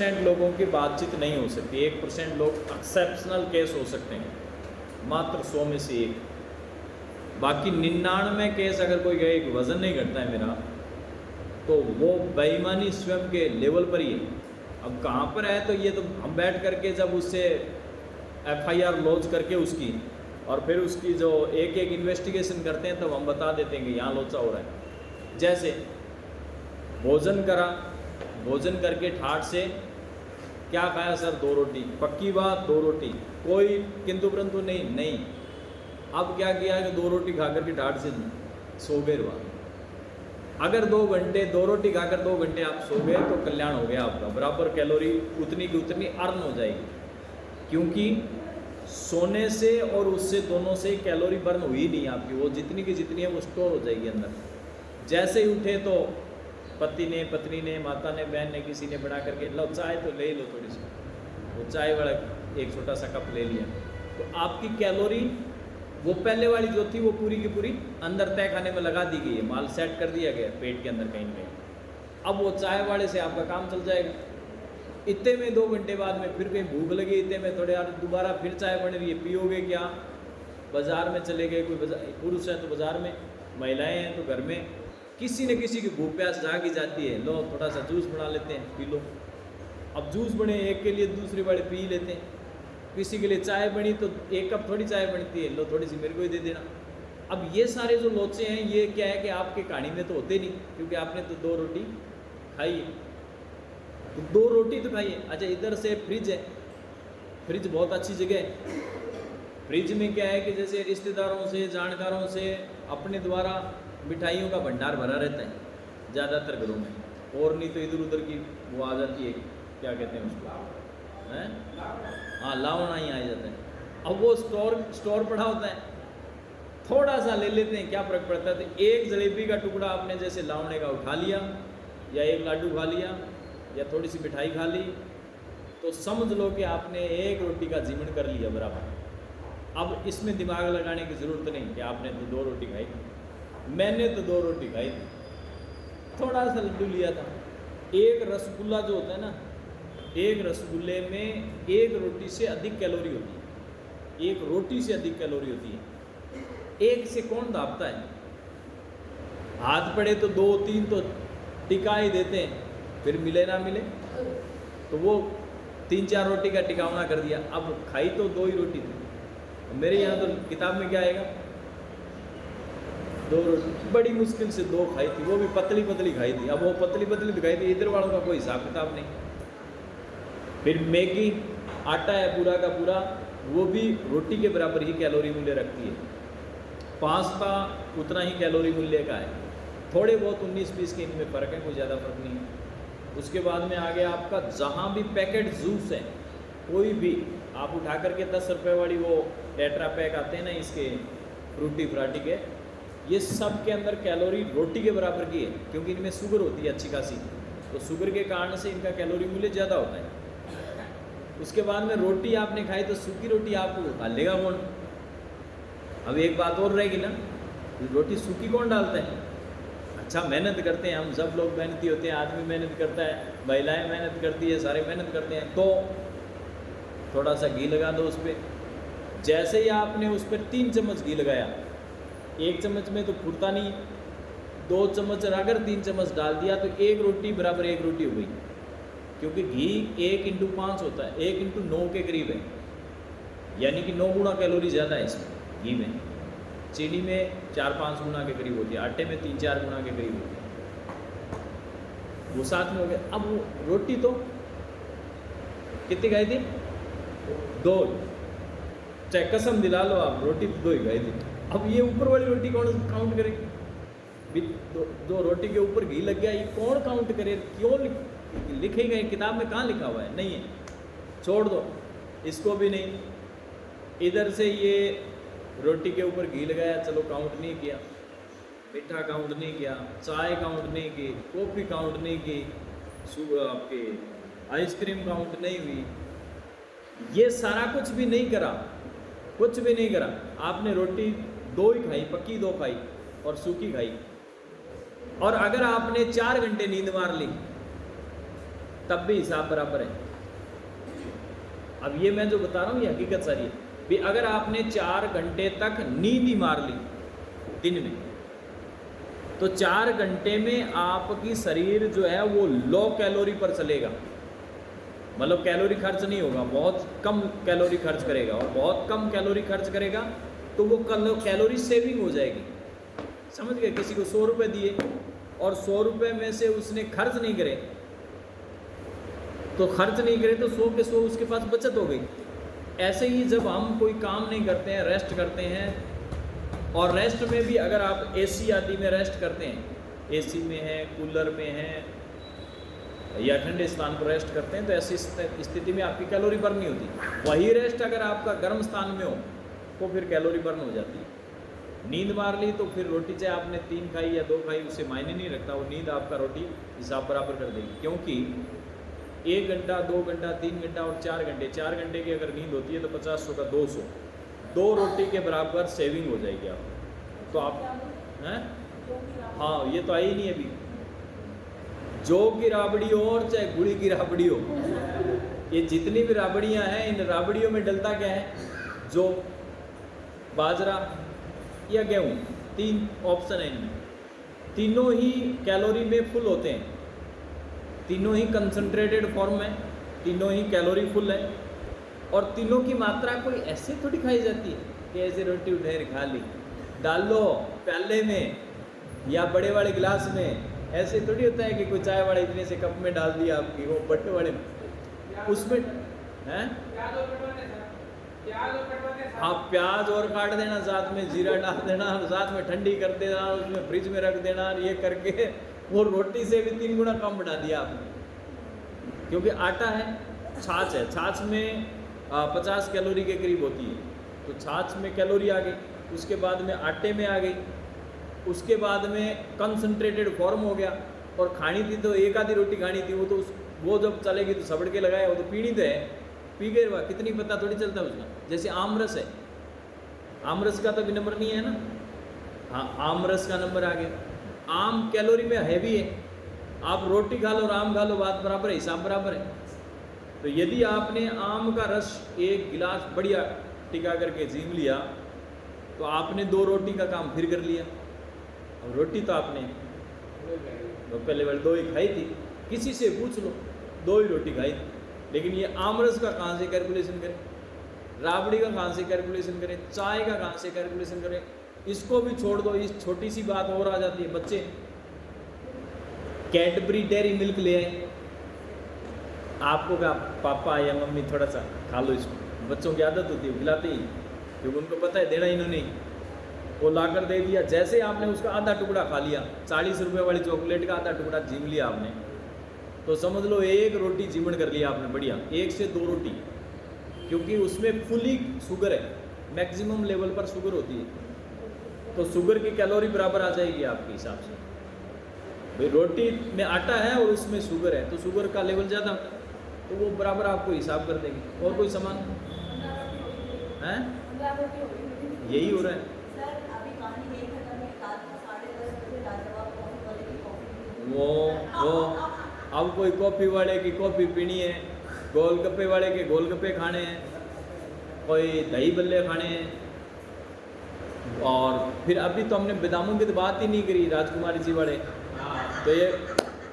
1% लोगों की बातचीत नहीं हो सकती, 1% लोग एक्सेप्शनल केस हो सकते हैं, मात्र 100 में से एक। बाकी 99 केस अगर कोई एक वज़न नहीं घटता है मेरा, तो वो बेईमानी स्वयं के लेवल पर ही है। अब कहाँ पर है, तो ये तो हम बैठ करके जब उससे FIR लॉन्च करके उसकी, और फिर उसकी जो एक एक इन्वेस्टिगेशन करते हैं, तब हम बता देते हैं कि यहाँ लोचा हो रहा है। जैसे भोजन करा, भोजन करके ठाठ से क्या खाया सर, 2 रोटी, पक्की बात 2 रोटी, कोई किंतु परंतु नहीं। अब क्या किया कि 2 रोटी खा करके ठाठ से सो गए। अगर 2 घंटे 2 रोटी खाकर 2 घंटे आप सो गए तो कल्याण हो गया आपका, बराबर कैलोरी उतनी की उतनी अर्न हो जाएगी, क्योंकि सोने से और उससे दोनों से कैलोरी बर्न हुई नहीं आपकी, वो जितनी की जितनी है वो स्टोर हो जाएगी अंदर। जैसे ही उठे तो पति ने, पत्नी ने, माता ने, बहन ने, किसी ने बना करके लो चाय तो ले लो थोड़ी सी, वो चाय वाला एक छोटा सा कप ले लिया, तो आपकी कैलोरी वो पहले वाली जो थी वो पूरी की पूरी अंदर तय खाने में लगा दी गई है, माल सेट कर दिया गया पेट के अंदर कहीं ना कहीं। अब वो चाय वाले से आपका काम चल जाएगा। इतने में 2 घंटे बाद में फिर कहीं भूख लगी, इतने में थोड़े यार दोबारा फिर चाय बन रही है, पियोगे क्या? बाज़ार में चले गए, कोई पुरुष है तो बाज़ार में, महिलाएं हैं तो घर में, किसी न किसी की भूख प्यास जाग ही जाती है, लो थोड़ा सा जूस बना लेते हैं, पी लो। अब जूस बने एक के लिए, दूसरे वाले पी लेते हैं। किसी के लिए चाय बनी तो 1 कप थोड़ी चाय बनती है, लो थोड़ी सी मेरे को ही दे देना। अब ये सारे जो लोचे हैं, ये क्या है कि आपके कहानी में तो होते नहीं, क्योंकि आपने तो 2 रोटी खाई है, तो 2 रोटी तो खाई है। अच्छा, इधर से फ्रिज है, फ्रिज बहुत अच्छी जगह है। फ्रिज में क्या है कि जैसे रिश्तेदारों से, जानकारों से अपने द्वारा मिठाइयों का भंडार भरा रहता है ज़्यादातर घरों में, और नहीं तो इधर उधर की वो आ जाती है, क्या कहते हैं उसको, हैं? हाँ, लावना ही आ जाता है। अब वो स्टोर पड़ा होता है, थोड़ा सा ले लेते हैं, क्या फ़र्क पड़ता है। तो एक जलेबी का टुकड़ा आपने जैसे लावने का उठा लिया, या 1 लाडू खा लिया, या थोड़ी सी मिठाई खा ली, तो समझ लो कि आपने 1 रोटी का जीवन कर लिया बराबर। अब इसमें दिमाग लगाने की ज़रूरत नहीं कि आपने तो 2 रोटी खाई थी, मैंने तो 2 रोटी खाई थी, थोड़ा सा लड्डू लिया था। एक रसगुल्ला जो होता है ना, एक रसगुल्ले में 1 रोटी से अधिक कैलोरी होती है, 1 रोटी से अधिक कैलोरी होती है। 1 से कौन दाबता है? हाथ पड़े तो 2-3 तो टिका ही देते हैं, फिर मिले ना मिले तो वो 3-4 रोटी का टिकावना कर दिया। अब खाई तो 2 ही रोटी थी, मेरे यहाँ तो किताब में क्या आएगा, 2 रोटी, बड़ी मुश्किल से 2 खाई थी, वो भी पतली पतली खाई थी। अब वो पतली पतली दिखाई थी, इधर वालों का कोई हिसाब किताब नहीं। फिर मैगी, आटा है पूरा का पूरा, वो भी रोटी के बराबर ही कैलोरी मूल्य रखती है। पास्ता उतना ही कैलोरी मूल्य का है, थोड़े बहुत 19-20 के इनमें फ़र्क है, कोई ज़्यादा फर्क नहीं है। उसके बाद में आ गया आपका, जहाँ भी पैकेट जूस है, कोई भी आप उठा करके 10 रुपये वाली वो टेट्रा पैक आते हैं ना इसके, फ्रूटी फ्राटी के, ये सब के अंदर कैलोरी रोटी के बराबर की है, क्योंकि इनमें शुगर होती है अच्छी खासी, तो शुगर के कारण से इनका कैलोरी मूल्य ज़्यादा होता है। उसके बाद में रोटी आपने खाई तो सूखी रोटी आपको खा लेगा कौन? अब एक बात और रहेगी ना, रोटी सूखी कौन डालता है? अच्छा, मेहनत करते हैं हम, सब लोग मेहनती होते हैं, आदमी मेहनत करता है, महिलाएं मेहनत करती है, सारे मेहनत करते हैं, तो थोड़ा सा घी लगा दो उस पर। जैसे ही आपने उस पर 3 चम्मच घी लगाया, 1 चम्मच में तो फुरता नहीं, 2 चम्मच अगर 3 चम्मच डाल दिया तो 1 रोटी बराबर 1 रोटी हो गई, क्योंकि घी 1/5 होता है, 1/9 के करीब है, यानी कि 9 गुना कैलोरी ज़्यादा है इसमें घी में। चीनी में 4-5 गुना के करीब होती है, आटे में 3-4 गुना के करीब होती है, वो साथ में हो गया। अब वो रोटी तो कितनी खाई थी? 2, चाहे कसम दिला लो आप, रोटी तो 2 ही खाई थी। अब ये ऊपर वाली रोटी कौन काउंट करेगी? 2 रोटी के ऊपर घी लग गया, ये कौन काउंट करे? क्यों लिखे गए किताब में? कहाँ लिखा हुआ है? नहीं है, छोड़ दो इसको भी नहीं। इधर से ये रोटी के ऊपर घी लगाया, चलो काउंट नहीं किया, मीठा काउंट नहीं किया, चाय काउंट नहीं की, कॉफ़ी काउंट नहीं की, आपके आइसक्रीम काउंट नहीं हुई, ये सारा कुछ भी नहीं करा, कुछ भी नहीं करा। आपने रोटी 2 ही खाई, पक्की 2 खाई और सूखी खाई। और अगर आपने 4 घंटे नींद मार ली, तब भी हिसाब बराबर है। अब ये मैं जो बता रहा हूँ ये हकीकत सारी है भी। अगर आपने 4 घंटे तक नींद ही मार ली दिन में, तो 4 घंटे में आपकी शरीर जो है वो लो कैलोरी पर चलेगा, मतलब कैलोरी खर्च नहीं होगा, बहुत कम कैलोरी खर्च करेगा। और बहुत कम कैलोरी खर्च करेगा तो वो कैलोरी सेविंग हो जाएगी। समझ गए? किसी को 100 रुपये दिए और 100 रुपये में से उसने खर्च नहीं करे, तो 100 के 100 उसके पास बचत हो गई। ऐसे ही जब हम कोई काम नहीं करते हैं, रेस्ट करते हैं, और रेस्ट में भी अगर आप एसी आदि में रेस्ट करते हैं, एसी में है, कूलर में है या ठंडे स्थान पर रेस्ट करते हैं, तो ऐसी स्थिति में आपकी कैलोरी बर्न नहीं होती। वही रेस्ट अगर आपका गर्म स्थान में हो तो फिर कैलोरी बर्न हो जाती है। नींद मार ली तो फिर रोटी चाहे आपने 3 खाई या 2 खाई, उससे मायने नहीं रखता, वो नींद आपका रोटी हिसाब बराबर कर देगी। क्योंकि 1 घंटा, 2 घंटा, 3 घंटा और 4 घंटे, 4 घंटे की अगर नींद होती है तो 50 का 200, 2 रोटी के बराबर सेविंग हो जाएगी आप। तो आप हैं, हाँ ये तो आई नहीं अभी। जौ की राबड़ी हो और चाहे गुड़ी की राबड़ी हो, ये जितनी भी राबड़ियाँ हैं, इन राबड़ियों में डलता क्या है? जौ, बाजरा या गेहूँ, 3 ऑप्शन है इनमें। तीनों ही कैलोरी में फुल होते हैं, तीनों ही कंसंट्रेटेड फॉर्म में, तीनों ही कैलोरी फुल है। और तीनों की मात्रा कोई ऐसे थोड़ी खाई जाती है कि ऐसे रोटी उठे खा ली, डाल लो प्याले में या बड़े वाले गिलास में। ऐसे थोड़ी होता है कि कोई चाय वाला इतने से कप में डाल दिया आपकी, वो बट्टे वाले उसमें हैं। हाँ, प्याज और काट देना, साथ में जीरा डाल देना, साथ में ठंडी कर देना, उसमें फ्रिज में रख देना, ये करके वो रोटी से भी 3 गुना कम बढ़ा दिया आपने। क्योंकि आटा है, छाछ है, छाछ में 50 कैलोरी के करीब होती है, तो छाछ में कैलोरी आ गई, उसके बाद में आटे में आ गई, उसके बाद में कंसंट्रेटेड फॉर्म हो गया। और खानी थी तो 1 आधी रोटी खानी थी, वो जब चलेगी तो सबड़ के लगाया, वो तो पीनी तो है, पी गए हुआ कितनी पता थोड़ी चलता है उसका। जैसे आमरस है, आमरस का तो भी नंबर नहीं है ना, हाँ आमरस का नंबर आ गया। आम कैलोरी में हैवी है, आप रोटी खा लो और आम खा लो, बात बराबर है, हिसाब बराबर है। तो यदि आपने आम का रस 1 गिलास बढ़िया टिका करके जीम लिया, तो आपने 2 रोटी का काम फिर कर लिया। और रोटी तो आपने तो पहले वाले 2 ही खाई थी, किसी से पूछ लो 2 ही रोटी खाई थी। लेकिन ये आमरस का कहाँ से कैलकुलेशन करें, राबड़ी का कहाँ से कैलकुलेशन करें, चाय का कहाँ से कैलकुलेशन करें? इसको भी छोड़ दो, इस छोटी सी बात और आ जाती है। बच्चे कैडबरी डेयरी मिल्क ले आए, आपको क्या पापा या मम्मी थोड़ा सा खा लो इसको, बच्चों की आदत होती है खिलाते ही, क्योंकि उनको पता है देना इन्होंने, वो लाकर दे दिया। जैसे आपने उसका आधा टुकड़ा खा लिया, 40 रुपये वाली चॉकलेट का आधा टुकड़ा जीम लिया आपने, तो समझ लो 1 रोटी जीवन कर लिया आपने बढ़िया, 1 से 2 रोटी, क्योंकि उसमें फुली शुगर है, मैक्सिमम लेवल पर शुगर होती है, तो शुगर की कैलोरी बराबर आ जाएगी आपके हिसाब से। भाई रोटी में आटा है और उसमें शुगर है, तो शुगर का लेवल ज़्यादा, तो वो बराबर आपको हिसाब कर देंगे। और कोई सामान है, यही हो रहा है। वो अब कोई कॉफ़ी वाले की कॉफ़ी पीनी है, गोलगप्पे वाले के गोलगप्पे खाने हैं, कोई दही बल्ले खाने हैं। और फिर अभी तो हमने बादामों की तो बात ही नहीं करी, राजकुमारी जी वाले, तो ये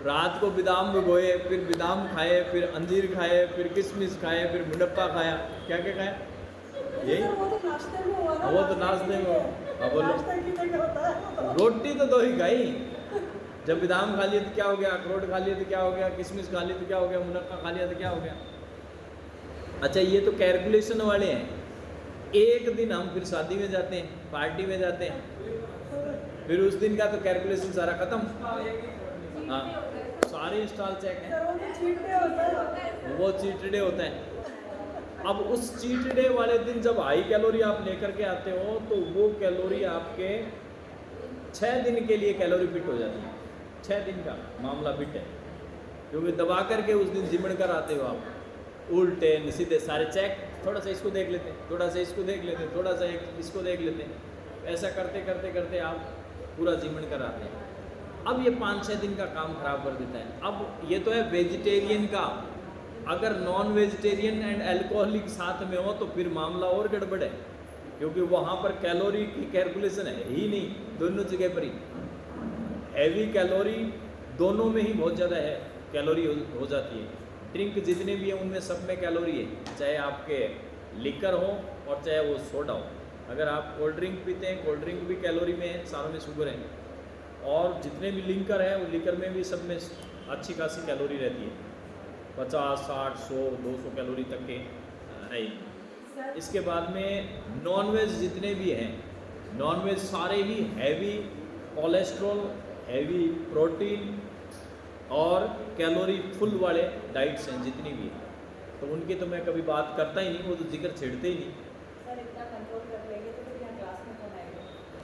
रात को बादाम भिगोए, फिर बादाम खाए, फिर अंजीर खाए, फिर किशमिश खाए, फिर मुनप्पा खाया, क्या क्या खाया, यही वो तो नाश्ते में। अब बोलो रोटी तो 2 ही खाई, जब बादाम खा लिए तो क्या हो गया, अखरोट खा लिए तो क्या हो गया, किशमिश खा लिए तो क्या हो गया, मुनक्का खा लिया तो क्या हो गया। अच्छा ये तो कैलकुलेशन वाले हैं। एक दिन हम फिर शादी में जाते हैं, पार्टी में जाते हैं, फिर उस दिन का तो कैलकुलेशन सारा खत्म। हाँ, सारे स्टॉल चेक हैं, वो चीट डे होता है। अब उस चीट डे वाले दिन जब हाई कैलोरी आप लेकर के आते हो, तो वो कैलोरी आपके 6 दिन के लिए कैलोरी फिट हो जाती है। 6 दिन का मामला फिट है, क्योंकि दबा करके उस दिन जिमण कर आते हो आप, उल्टे सीधे सारे चेक, थोड़ा सा इसको देख लेते हैं, थोड़ा सा इसको देख लेते हैं, थोड़ा सा इसको देख लेते हैं, ऐसा करते करते करते आप पूरा जिमण कर आते हैं। अब ये 5-6 दिन का काम खराब कर देता है। अब ये तो है वेजिटेरियन का, अगर नॉन वेजिटेरियन एंड अल्कोहलिक साथ में हो तो फिर मामला और गड़बड़ है, क्योंकि वहाँ पर कैलोरी की कैलकुलेशन है ही नहीं, दोनों जगह पर ही हैवी कैलोरी दोनों में ही बहुत ज़्यादा है कैलोरी हो जाती है। ड्रिंक जितने भी हैं उनमें सब में कैलोरी है, चाहे आपके लिकर हो और चाहे वो सोडा हो। अगर आप कोल्ड ड्रिंक पीते हैं, कोल्ड ड्रिंक भी कैलोरी में है, सारों में शुगर है, और जितने भी लिकर है वो लिकर में भी सब में अच्छी खासी कैलोरी रहती है, 50, 60, 100, 200 कैलोरी तक के है। इसके बाद में नॉनवेज जितने भी हैं, नॉनवेज सारे ही हैवी कोलेस्ट्रॉल, हैवी प्रोटीन और कैलोरी फुल वाले डाइट्स हैं जितनी भी हैं, तो उनकी तो मैं कभी बात करता ही नहीं, वो तो जिक्र छेड़ते ही नहीं।